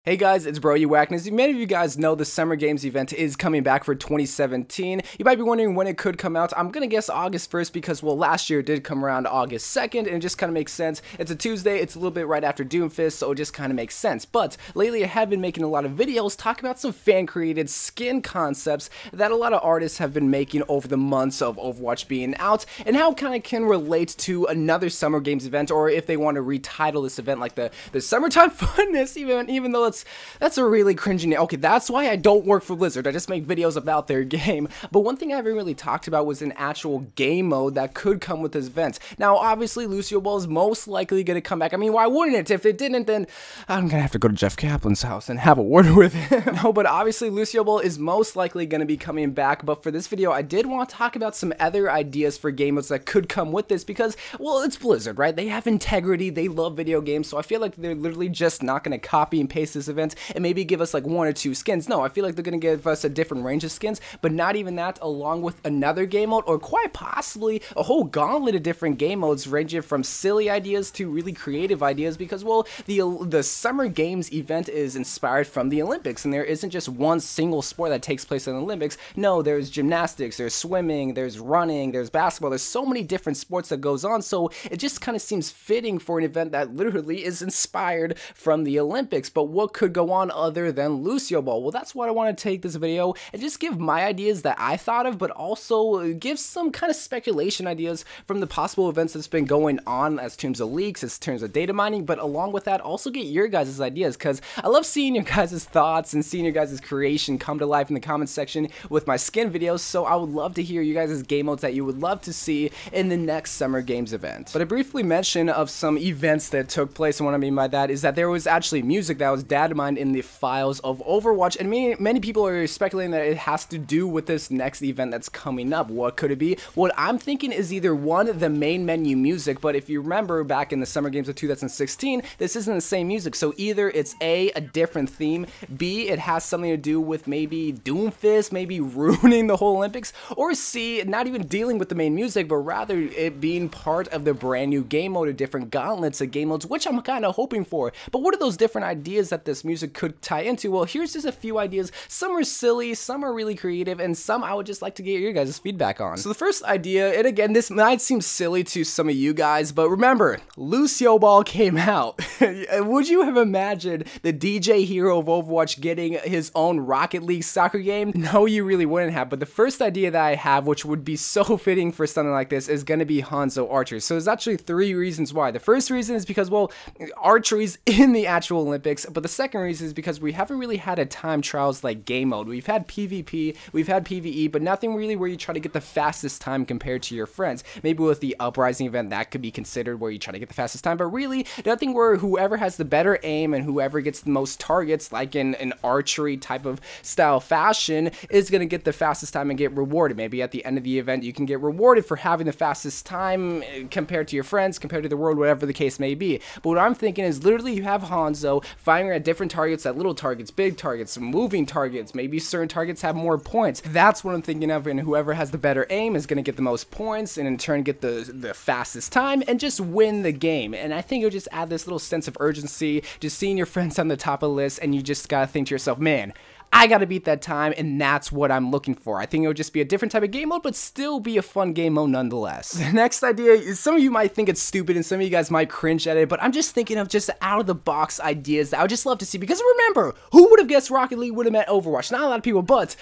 Hey guys, it's Bro You Wack, and as many of you guys know, the Summer Games event is coming back for 2017. You might be wondering when it could come out. I'm gonna guess August 1st because, well, last year it did come around August 2nd, and it just kind of makes sense. It's a Tuesday, it's a little bit right after Doomfist, so it just kind of makes sense. But lately I have been making a lot of videos talking about some fan-created skin concepts that a lot of artists have been making over the months of Overwatch being out, and how it kind of can relate to another Summer Games event, or if they want to retitle this event like the Summertime Funness, even though that's a really cringy name. Okay, that's why I don't work for Blizzard. I just make videos about their game. But one thing I haven't really talked about was an actual game mode that could come with this event. Now, obviously, Lucio Ball is most likely going to come back. I mean, why wouldn't it? If it didn't, then I'm going to have to go to Jeff Kaplan's house and have a word with him. No, but obviously, Lucio Ball is most likely going to be coming back. But for this video, I did want to talk about some other ideas for game modes that could come with this because, well, it's Blizzard, right? They have integrity. They love video games. So I feel like they're literally just not going to copy and paste this event and maybe give us like one or two skins. No, I feel like they're going to give us a different range of skins, but not even that, along with another game mode, or quite possibly a whole gauntlet of different game modes ranging from silly ideas to really creative ideas because, well, the Summer Games event is inspired from the Olympics, and there isn't just one single sport that takes place in the Olympics. No, there's gymnastics, there's swimming, there's running, there's basketball, there's so many different sports that goes on, so it just kind of seems fitting for an event that literally is inspired from the Olympics. But what could go on other than Lucio Ball? Well, that's what I want to take this video and just give my ideas that I thought of, but also give some kind of speculation ideas from the possible events that's been going on as terms of leaks, as terms of data mining, but along with that, also get your guys' ideas, because I love seeing your guys' thoughts and seeing your guys' creation come to life in the comments section with my skin videos, so I would love to hear you guys' game modes that you would love to see in the next Summer Games event. But I briefly mentioned of some events that took place, and what I mean by that is that there was actually music that was data mined in the files of Overwatch, and many people are speculating that it has to do with this next event that's coming up. What could it be? What I'm thinking is either one, the main menu music, but if you remember back in the Summer Games of 2016, this isn't the same music, so either it's a different theme, B, it has something to do with maybe Doomfist, maybe ruining the whole Olympics, or C, not even dealing with the main music, but rather it being part of the brand new game mode of different gauntlets of game modes, which I'm kind of hoping for. But what are those different ideas that this music could tie into? Well, here's just a few ideas. Some are silly, some are really creative, and some I would just like to get your guys' feedback on. So the first idea, and again, this might seem silly to some of you guys, but remember, Lucio Ball came out. Would you have imagined the DJ hero of Overwatch getting his own Rocket League soccer game? No, you really wouldn't have, but the first idea that I have, which would be so fitting for something like this, is going to be Hanzo Archer. So there's actually three reasons why. The first reason is because, well, archery's in the actual Olympics, but the second reason is because we haven't really had a time trials like game mode. We've had PvP, we've had PvE, but nothing really where you try to get the fastest time compared to your friends. Maybe with the Uprising event, that could be considered where you try to get the fastest time, but really nothing where whoever has the better aim and whoever gets the most targets, like in an archery type of style fashion, is going to get the fastest time and get rewarded. Maybe at the end of the event you can get rewarded for having the fastest time compared to your friends, compared to the world, whatever the case may be. But what I'm thinking is literally you have Hanzo firing at different targets, at little targets, big targets, moving targets, maybe certain targets have more points. That's what I'm thinking of, and whoever has the better aim is going to get the most points and in turn get the fastest time and just win the game. And I think it'll just add this little sense of urgency, just seeing your friends on the top of the list, and you just gotta think to yourself, man, I gotta beat that time, and that's what I'm looking for. I think it would just be a different type of game mode, but still be a fun game mode nonetheless. The next idea is, some of you might think it's stupid and some of you guys might cringe at it, but I'm just thinking of just out of the box ideas that I would just love to see, because remember, who would have guessed Rocket League would have met Overwatch? Not a lot of people, but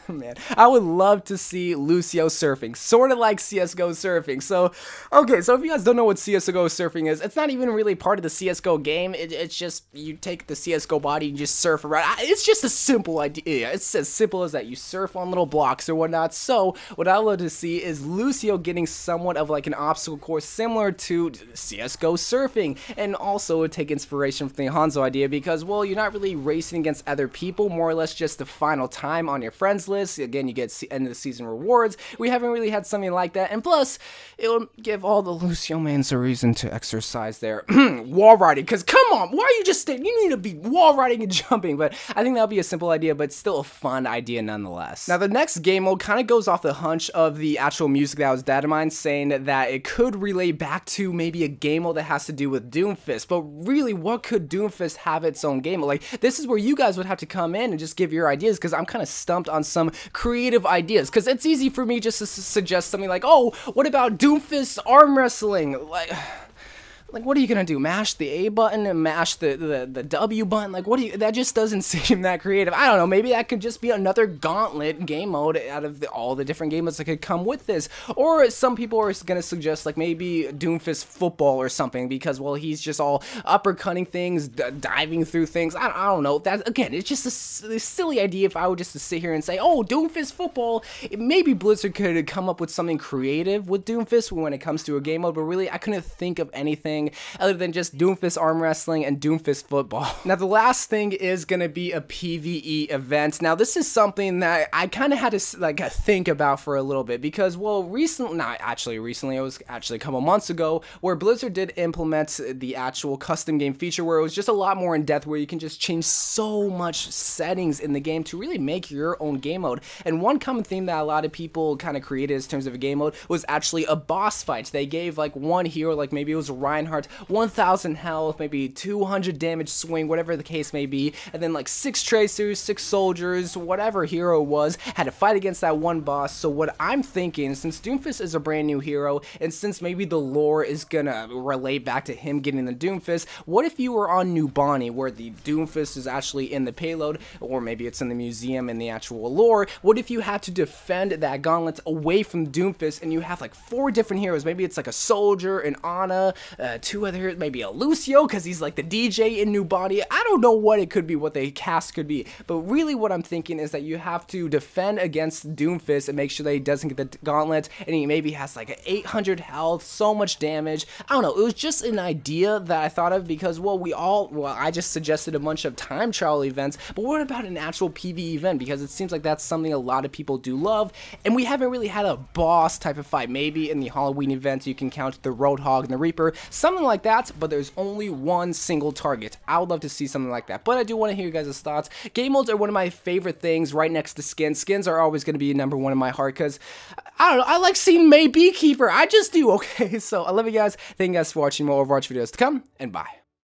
man, I would love to see Lucio surfing, sort of like CSGO surfing. So, okay, so if you guys don't know what CSGO surfing is, it's not even really part of the CSGO game. It's just, you take the CSGO body and just surf around. It's just a simple idea. It's as simple as that. You surf on little blocks or whatnot. So, what I love to see is Lucio getting somewhat of like an obstacle course similar to CSGO surfing. And also take inspiration from the Hanzo idea because, well, you're not really racing against other people, more or less just the final time on your friends list. list. Again, you get end of the season rewards. We haven't really had something like that, and plus, it will give all the Lucio mains a reason to exercise their wall riding, because come on, why are you just staying? You need to be wall riding and jumping, but I think that'll be a simple idea, but still a fun idea nonetheless. Now, the next game mode kind of goes off the hunch of the actual music that was data mined, saying that it could relate back to maybe a game mode that has to do with Doomfist, but really, what could Doomfist have its own game mode? Like, this is where you guys would have to come in and just give your ideas, because I'm kind of stumped on some creative ideas, because it's easy for me just to suggest something like, oh, what about Doomfist arm wrestling? Like, what are you gonna do? Mash the A button and mash the W button? Like, what do you? That just doesn't seem that creative. I don't know. Maybe that could just be another gauntlet game mode out of all the different game modes that could come with this. Or some people are gonna suggest like maybe Doomfist football or something, because well, he's just all uppercutting things, diving through things. I don't know. That again, it's just a silly idea. If I were just to sit here and say, oh, Doomfist football, maybe Blizzard could come up with something creative with Doomfist when it comes to a game mode. But really, I couldn't think of anything other than just Doomfist arm wrestling and Doomfist football. Now, the last thing is gonna be a PvE event. Now, this is something that I kind of had to like think about for a little bit, because well, recently, it was actually a couple months ago, where Blizzard did implement the actual custom game feature, where it was just a lot more in depth, where you can just change so much settings in the game to really make your own game mode. And one common theme that a lot of people kind of created in terms of a game mode was actually a boss fight. They gave like one hero, like maybe it was Reinhardt, 1000 health, maybe 200 damage swing, whatever the case may be, and then like 6 tracers, 6 soldiers, whatever hero was, had to fight against that one boss. So what I'm thinking, since Doomfist is a brand new hero, and since maybe the lore is gonna relate back to him getting the Doomfist, what if you were on New Bonnie, where the Doomfist is actually in the payload, or maybe it's in the museum in the actual lore? What if you had to defend that gauntlet away from Doomfist, and you have like 4 different heroes? Maybe it's like a soldier, an Ana, 2 other, maybe a Lucio, because he's like the DJ in New Bonnie. I don't know what it could be, what the cast could be, but really what I'm thinking is that you have to defend against Doomfist and make sure that he doesn't get the gauntlet, and he maybe has like 800 health, so much damage. I don't know, it was just an idea that I thought of, because well, I just suggested a bunch of time trial events, but what about an actual PvE event? Because it seems like that's something a lot of people do love, and we haven't really had a boss type of fight. Maybe in the Halloween events you can count the Roadhog and the Reaper, something like that, but there's only one single target. I would love to see something like that, but I do want to hear you guys' thoughts. Game modes are one of my favorite things, right next to skins. Skins are always going to be number 1 in my heart, because I don't know, I like seeing May Beekeeper. I just do. Okay, so I love you guys. Thank you guys for watching more Overwatch videos to come, and bye.